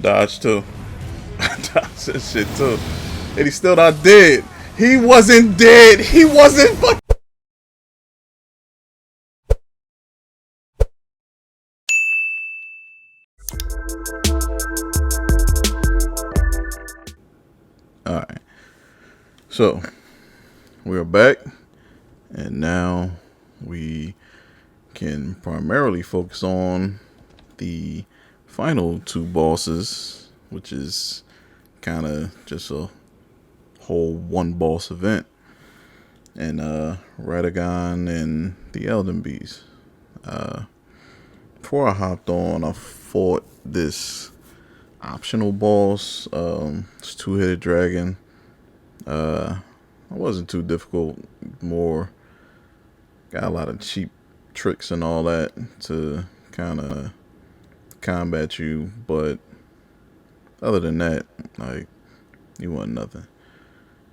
dodged too. I dodged this shit too. And he's still not dead. He wasn't dead. He wasn't fucking. Alright. So, we're back. And now we can primarily focus on the final two bosses, which is kind of just a whole one boss event, and Radagon and the Elden beast. Before I hopped on, I fought this optional boss. It's two-headed dragon. It wasn't too difficult. More got a lot of cheap tricks and all that to kind of combat you, but other than that, like, you want nothing.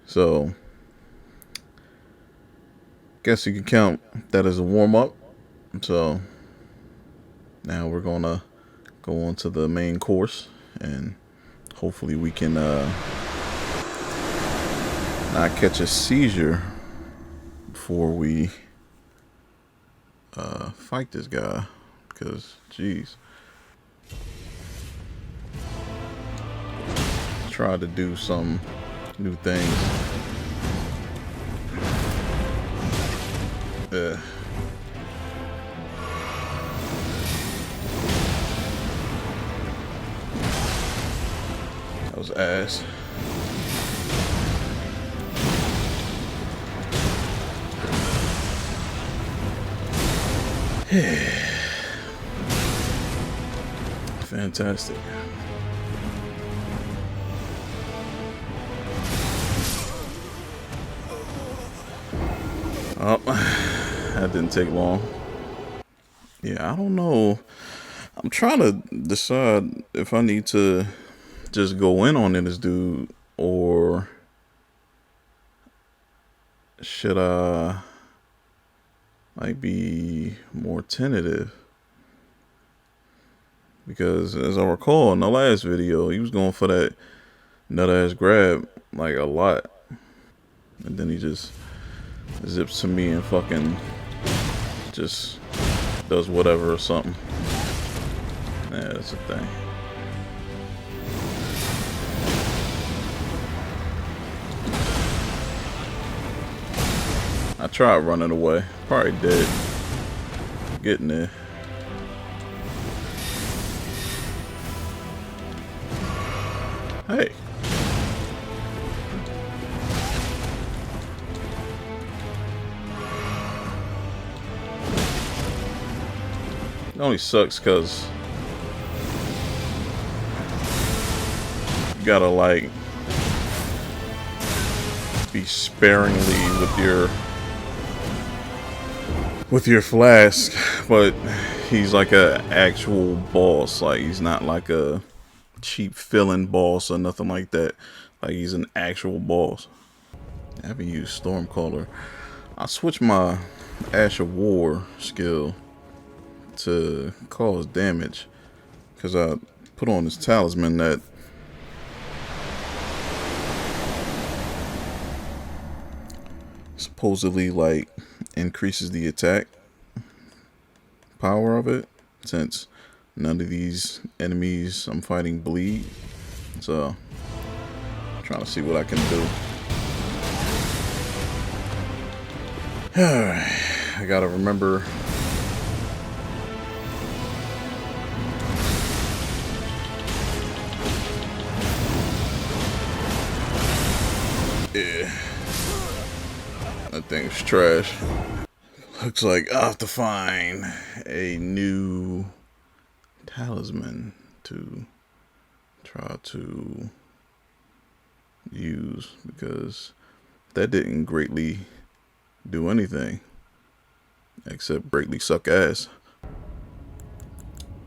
So guess you can count that as a warm-up. So now we're gonna go on to the main course, and hopefully we can not catch a seizure before we fight this guy, because jeez. Try to do some new things. That was ass. Fantastic. Oh, that didn't take long. Yeah, I don't know. I'm trying to decide if I need to just go in on this dude, or should I like be more tentative? Because as I recall in the last video, he was going for that nut ass grab like a lot, and then he just zips to me and fucking just does whatever or something. Yeah, that's the thing. I tried running away. Probably dead. Getting there. Hey. It only sucks because you gotta like be sparingly with your flask, but he's like a actual boss. Like, he's not like a cheap fill-in boss or nothing like that. Like, he's an actual boss. I haven't used Stormcaller. I switched my Ash of War skill to cause damage because I put on this talisman that supposedly like increases the attack power of it, since none of these enemies I'm fighting bleed. So I'm trying to see what I can do. Alright, I gotta remember yeah, that thing's trash. Looks like I have to find a new talisman to try to use, because that didn't greatly do anything except greatly suck ass.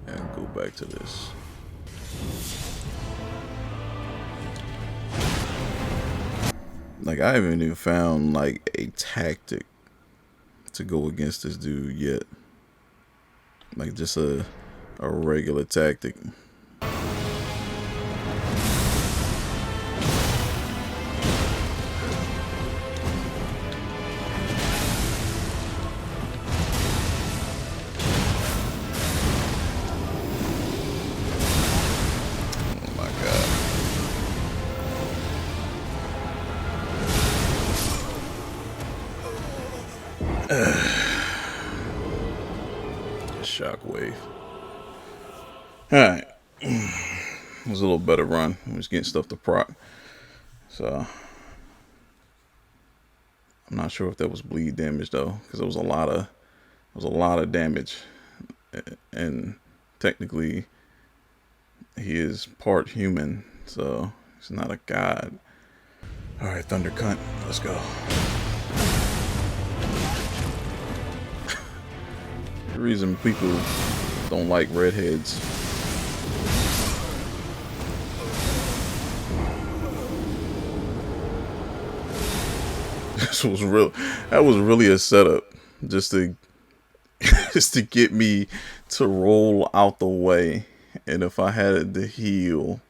And go back to this. Like, I haven't even found like a tactic to go against this dude yet. Like, just a regular tactic. shockwave. Alright. It was a little better run. I was getting stuff to proc. So I'm not sure if that was bleed damage though, because it was a lot of damage. And technically he is part human, so he's not a god. Alright, Thunder Cunt, let's go. The reason people don't like redheads. This was real. That was really a setup, just to just to get me to roll out the way. And if I had to heal,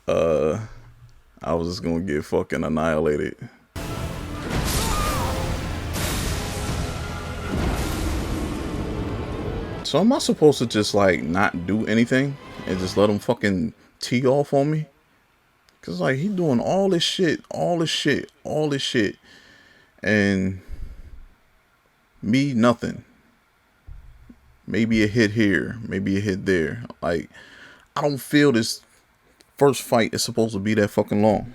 I was just gonna get fucking annihilated. So am I supposed to just like not do anything and just let him fucking tee off on me? Cause like he doing all this shit, and me nothing. Maybe a hit here, maybe a hit there. Like I don't feel this first fight is supposed to be that fucking long.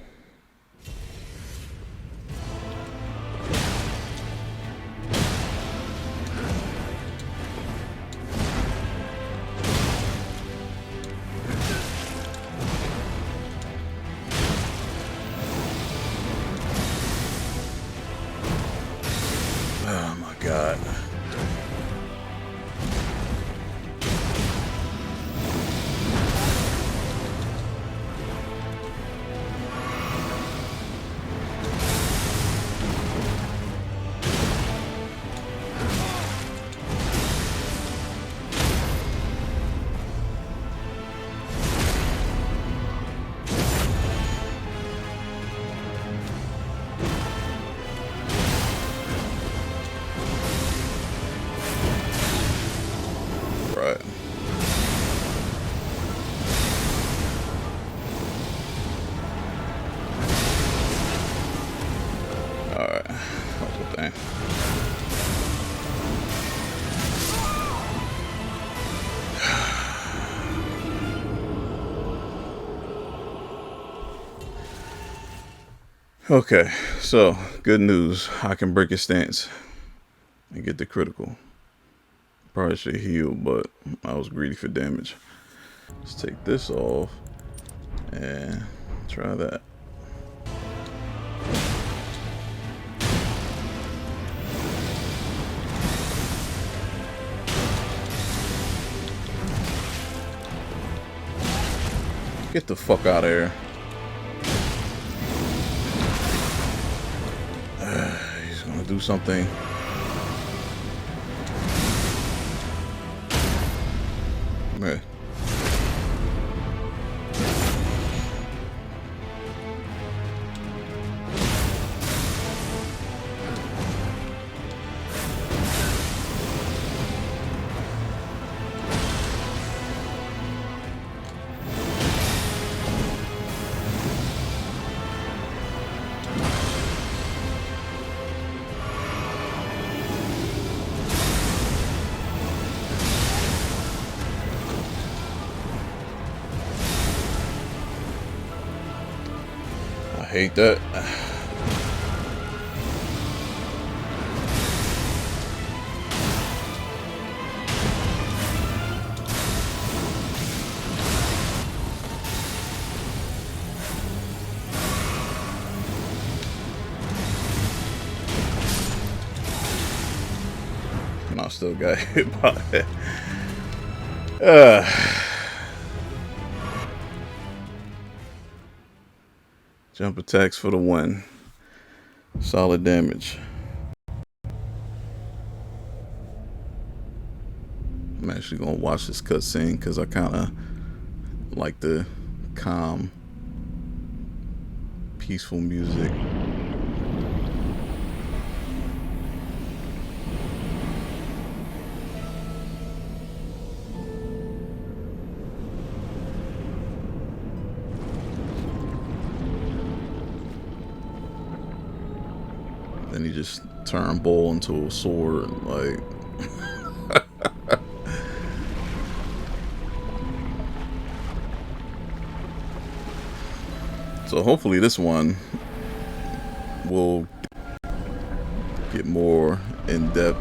Oh my god. Right. Alright. That's the thing. Okay, so good news. I can break his stance and get the critical. Probably should heal, but I was greedy for damage. Let's take this off and try that. Get the fuck out of here. He's gonna do something. Man. I hate that. And I still got hit by it. Jump attacks for the win. Solid damage. I'm actually gonna watch this cutscene because I kind of like the calm, peaceful music. Then he just turned bull into a sword, like So hopefully this one will get more in-depth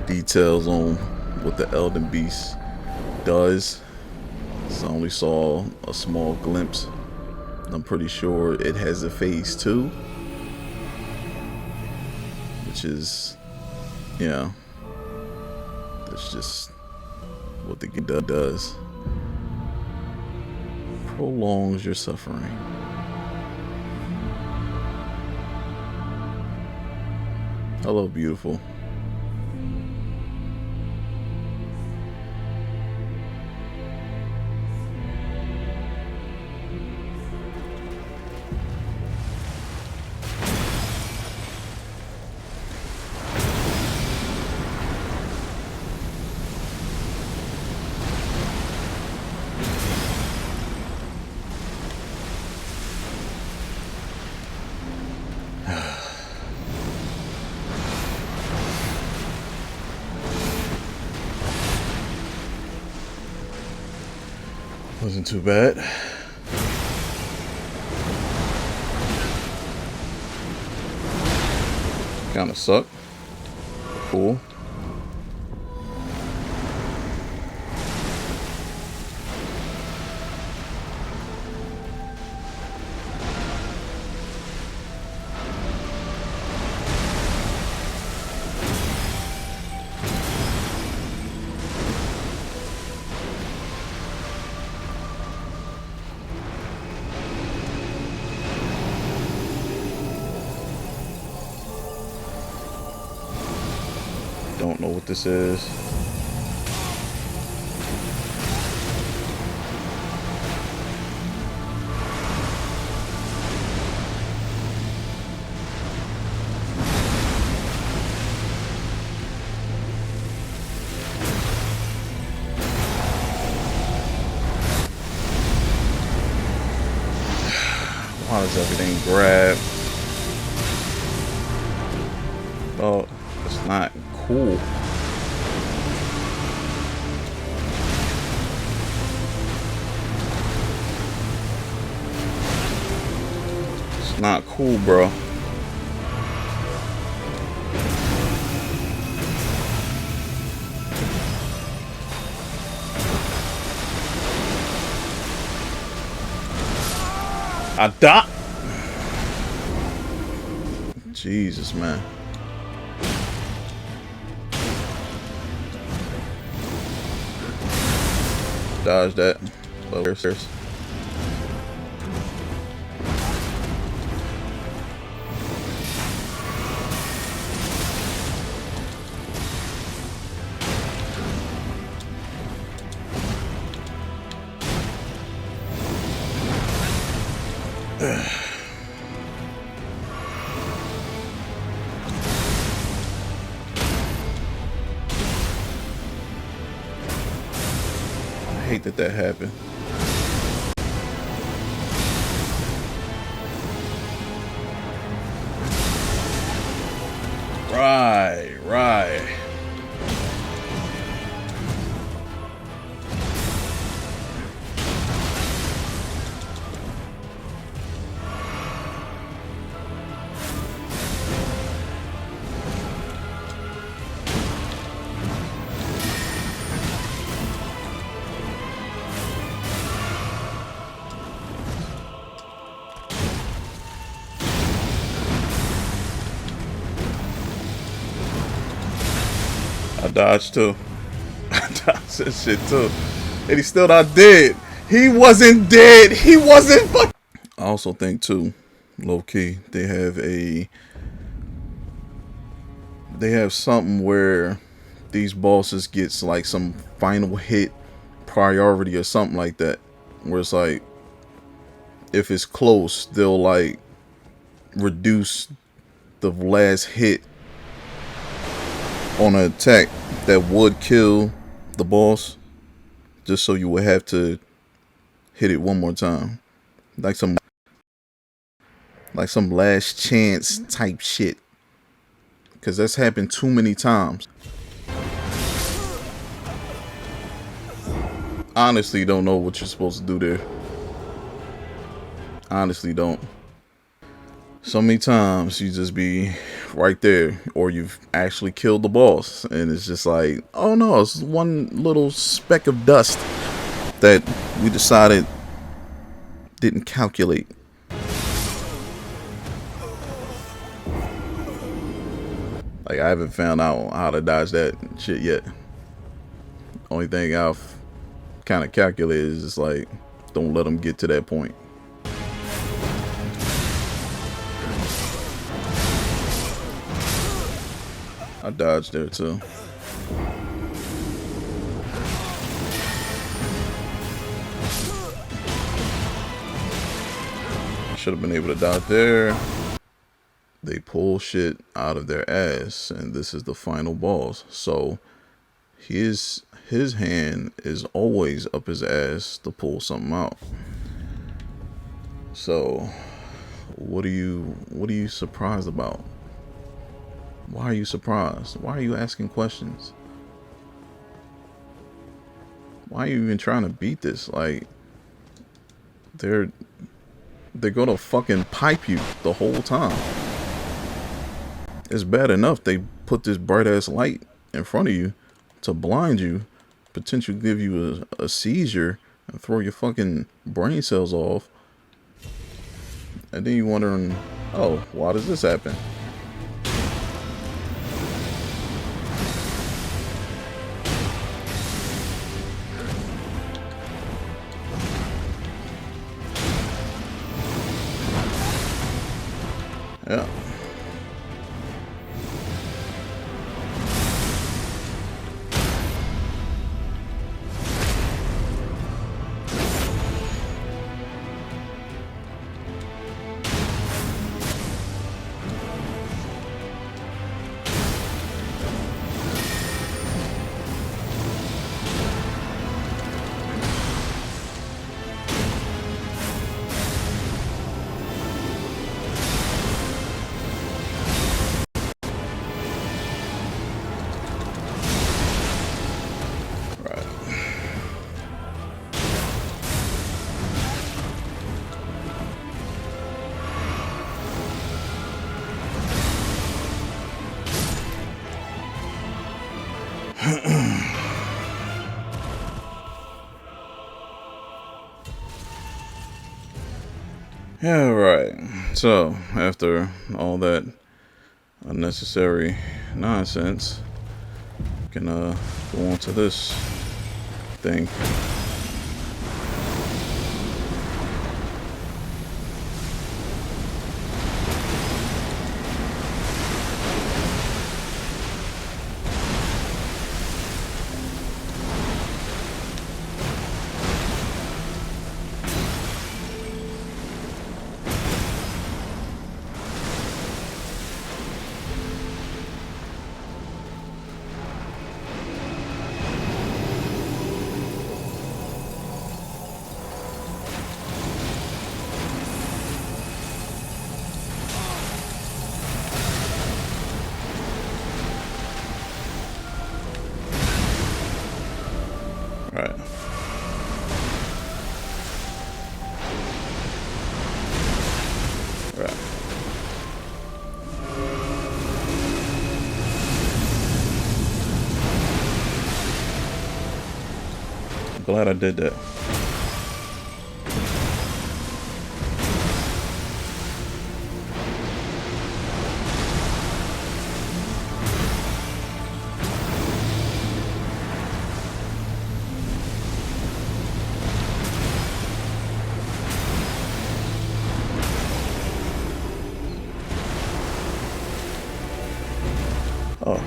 details on what the Elden Beast does. So I only saw a small glimpse. I'm pretty sure it has a phase 2, which is, yeah, that's just what the game does. Prolongs your suffering. Hello, beautiful. Wasn't too bad. Kinda sucked. Cool. Don't know what this is. Why does everything grab? Oh, it's not cool. It's not cool, bro. I died. Jesus, man. Dodge that. There's. I hate that happened. Right. I dodged too. I dodged that shit too. And he's still not dead. He wasn't dead. He wasn't fucking. I also think too, low key, they have something where these bosses gets like some final hit priority or something like that. Where it's like, if it's close, they'll like reduce the last hit on an attack that would kill the boss, just so you would have to hit it one more time, like some last chance type shit, because that's happened too many times. Honestly, don't know what you're supposed to do there. honestly don't. So many times you just be right there, or you've actually killed the boss, and it's just like, oh no, it's one little speck of dust that we decided didn't calculate. Like, I haven't found out how to dodge that shit yet. Only thing I've kind of calculated is just like, don't let them get to that point. I dodged there too. Should have been able to dodge there. They pull shit out of their ass, and this is the final boss. So his hand is always up his ass to pull something out. So what are you surprised about? Why are you surprised? Why are you asking questions? Why are you even trying to beat this? Like, they're gonna fucking pipe you the whole time. It's bad enough they put this bright ass light in front of you to blind you, potentially give you a seizure and throw your fucking brain cells off. And then you wondering, oh, why does this happen? Yeah. Yeah, right. So, after all that unnecessary nonsense, we can go on to this thing. Right. Right. I'm glad I did that. Oh.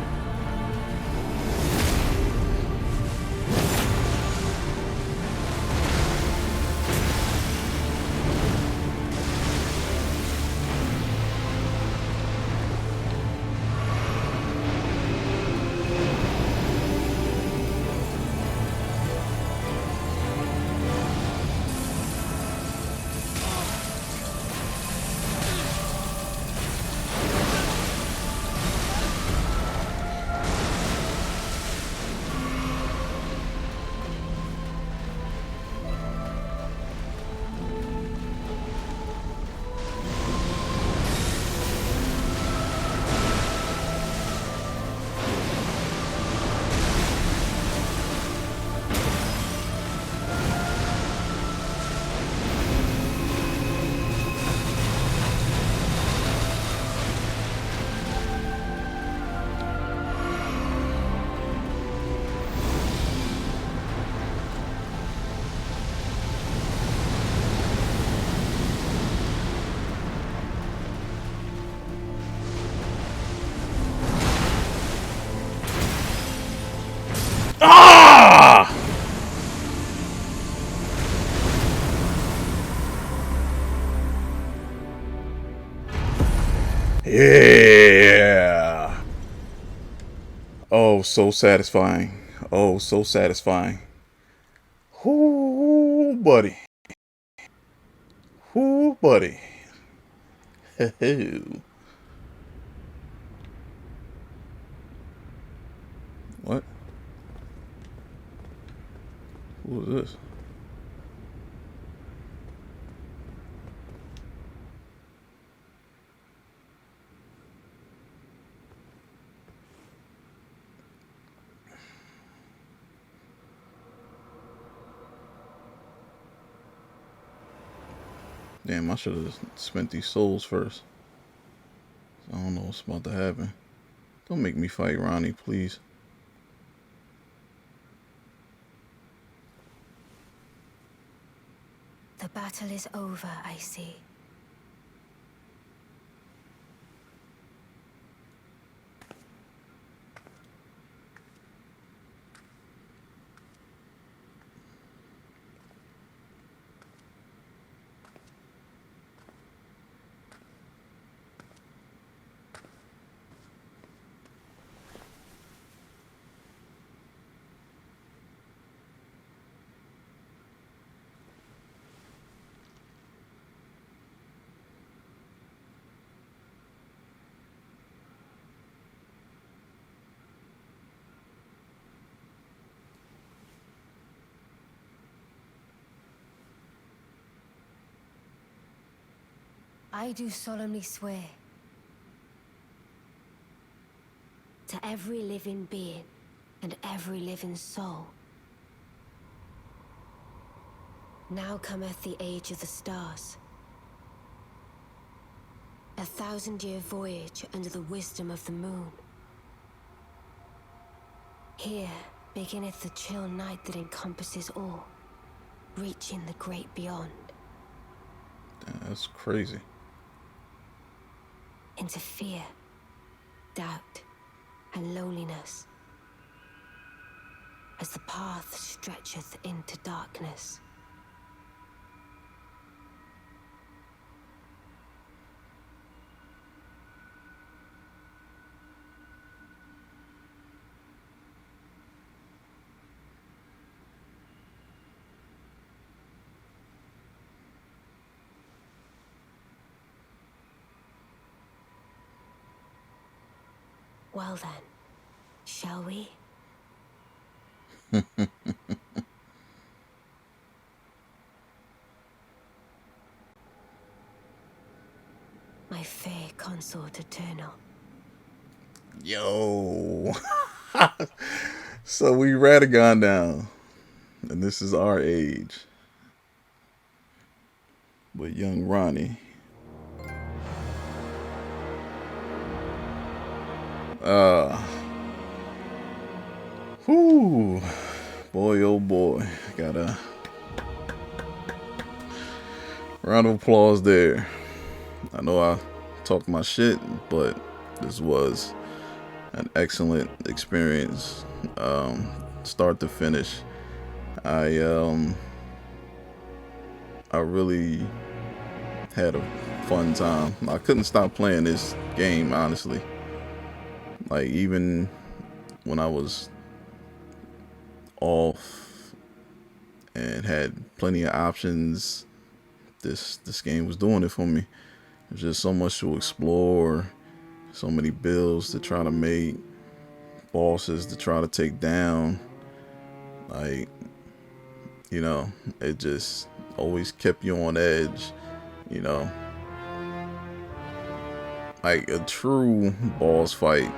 Yeah. Oh, so satisfying. Oh, so satisfying. Whoo, buddy. Whoo, buddy. What? Who is this? Damn, I should have spent these souls first. I don't know what's about to happen. Don't make me fight Ronnie, please. The battle is over, I see. I do solemnly swear to every living being and every living soul. Now cometh the age of the stars. 1,000-year voyage under the wisdom of the moon. Here beginneth the chill night that encompasses all, reaching the great beyond. Damn, that's crazy. Into fear, doubt, and loneliness, as the path stretcheth into darkness. Well then, shall we? My fair consort eternal. Yo. So we Radagon down. And this is our age. With young Ronnie. Whoo. Boy, oh boy. Got a round of applause there. I know I talked my shit, but this was an excellent experience, start to finish. I really had a fun time. I couldn't stop playing this game, honestly. Like, even when I was off and had plenty of options, this game was doing it for me. There's just so much to explore, so many builds to try to make, bosses to try to take down. Like, you know, it just always kept you on edge, you know. Like, a true boss fight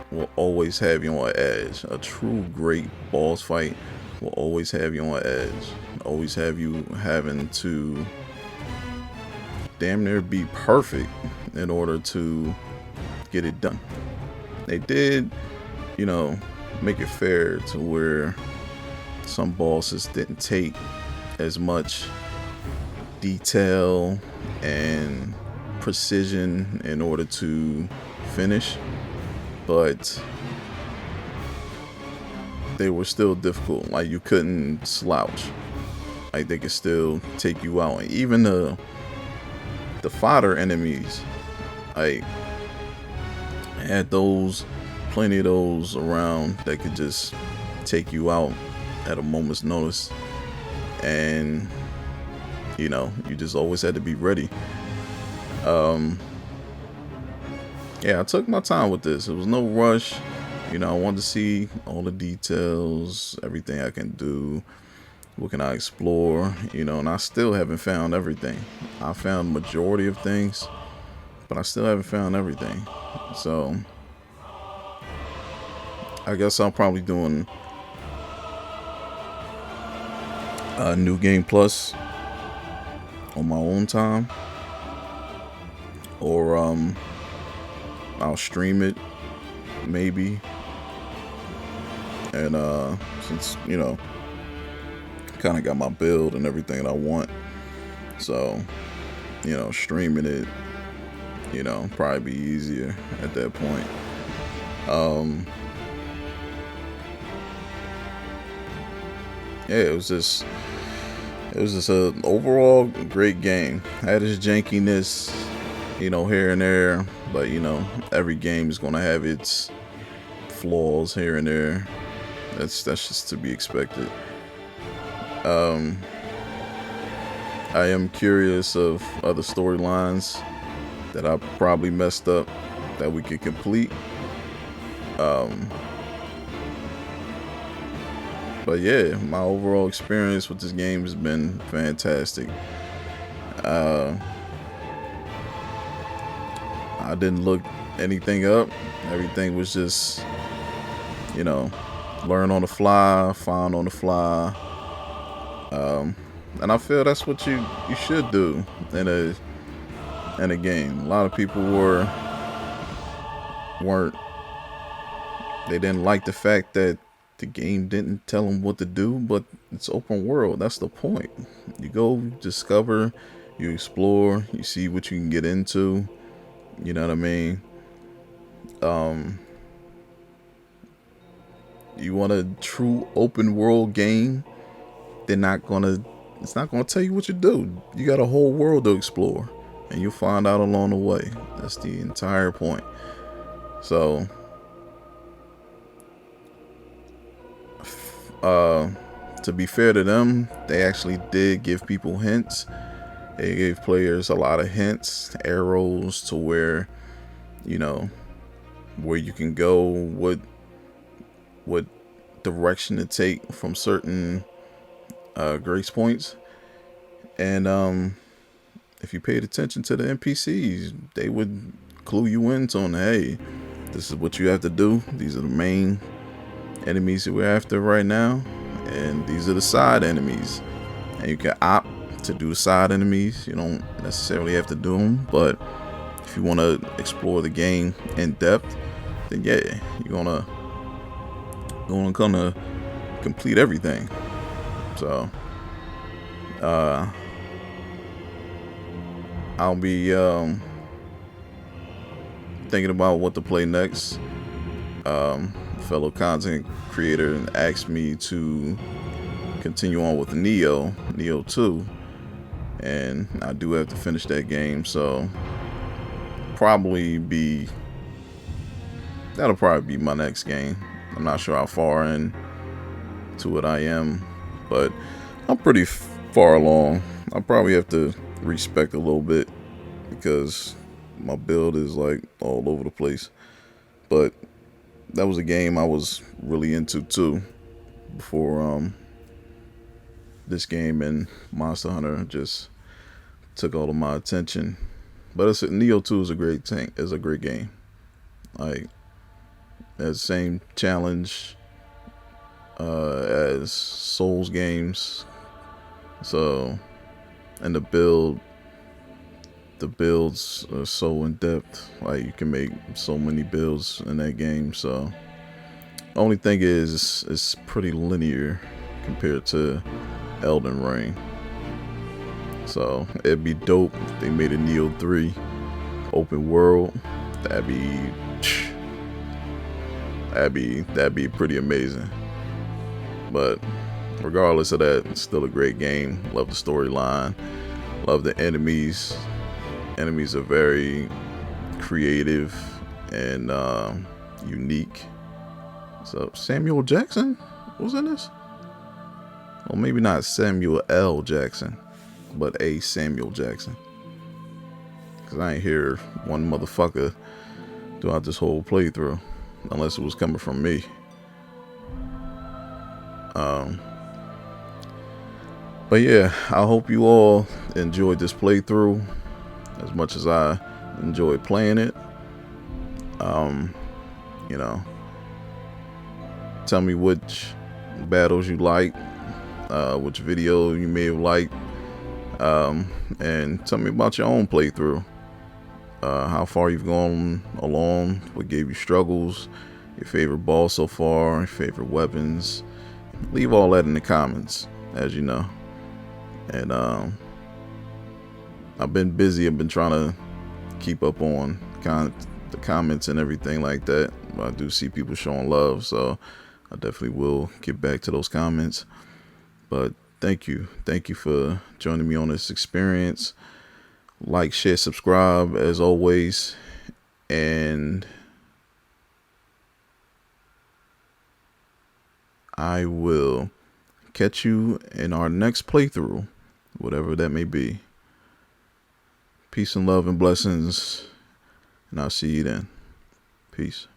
will always have you on edge. A true great boss fight will always have you on edge. Always have you having to damn near be perfect in order to get it done. They did, you know, make it fair to where some bosses didn't take as much detail and precision in order to finish, but they were still difficult. Like, you couldn't slouch. Like, they could still take you out. And even the fodder enemies, Like, I had those, plenty of those around that could just take you out at a moment's notice. And, you know, you just always had to be ready. Yeah, I took my time with this. It was no rush. You know, I wanted to see all the details, everything I can do. What can I explore? You know, and I still haven't found everything. I found majority of things, but I still haven't found everything. So I guess I'm probably doing a new game plus on my own time, or I'll stream it maybe. And since, you know, kind of got my build and everything that I want, so, you know, streaming it, you know, probably be easier at that point. Yeah, it was just an overall great game. I had its jankiness, you know, here and there, but you know, every game is gonna have its flaws here and there. That's just to be expected. I am curious of other storylines that I probably messed up that we could complete. But yeah, my overall experience with this game has been fantastic. I didn't look anything up. Everything was just, you know, learn on the fly, find on the fly. And I feel that's what you should do in a game. A lot of people weren't they didn't like the fact that the game didn't tell them what to do, but it's open world. That's the point. You go discover, you explore, you see what you can get into. You know what I mean? You want a true open world game? It's not gonna tell you what to do. You got a whole world to explore, and you'll find out along the way. That's the entire point. So, to be fair to them, they actually did give people hints. They gave players a lot of hints, arrows to where, you know, where you can go, what direction to take from certain grace points. And if you paid attention to the NPCs, they would clue you into on, hey, this is what you have to do. These are the main enemies that we're after right now, and these are the side enemies. And you can opt to do the side enemies. You don't necessarily have to do them, but if you want to explore the game in depth, then yeah, you're gonna complete everything. So I'll be thinking about what to play next. Fellow content creator asked me to continue on with Neo 2, and I do have to finish that game, so that'll probably be my next game. I'm not sure how far into it I am, but I'm pretty far along. I'll probably have to respec a little bit because my build is like all over the place. But that was a game I was really into too before this game and Monster Hunter just took all of my attention. But Neo 2 is a great game. Like, that same challenge as Souls games. So, and the builds are so in depth. Like, you can make so many builds in that game. So, the only thing is it's pretty linear compared to Elden Ring. So it'd be dope if they made a Neo 3 open world. That'd be pretty amazing. But regardless of that, it's still a great game. Love the storyline. Love the enemies. Enemies are very creative and unique. So Samuel Jackson was in this? Well, maybe not Samuel L. Jackson, but a Samuel Jackson. Because I ain't hear one motherfucker throughout this whole playthrough, unless it was coming from me. But yeah, I hope you all enjoyed this playthrough as much as I enjoyed playing it. You know, tell me which battles you like, which video you may have liked, and tell me about your own playthrough. How far you've gone along, what gave you struggles, your favorite boss so far, your favorite weapons. Leave all that in the comments, as you know. And I've been busy. I've been trying to keep up on the comments and everything like that. But I do see people showing love, so I definitely will get back to those comments. But thank you for joining me on this experience. Like, share, subscribe as always, and I will catch you in our next playthrough, whatever that may be. Peace and love and blessings, and I'll see you then. Peace.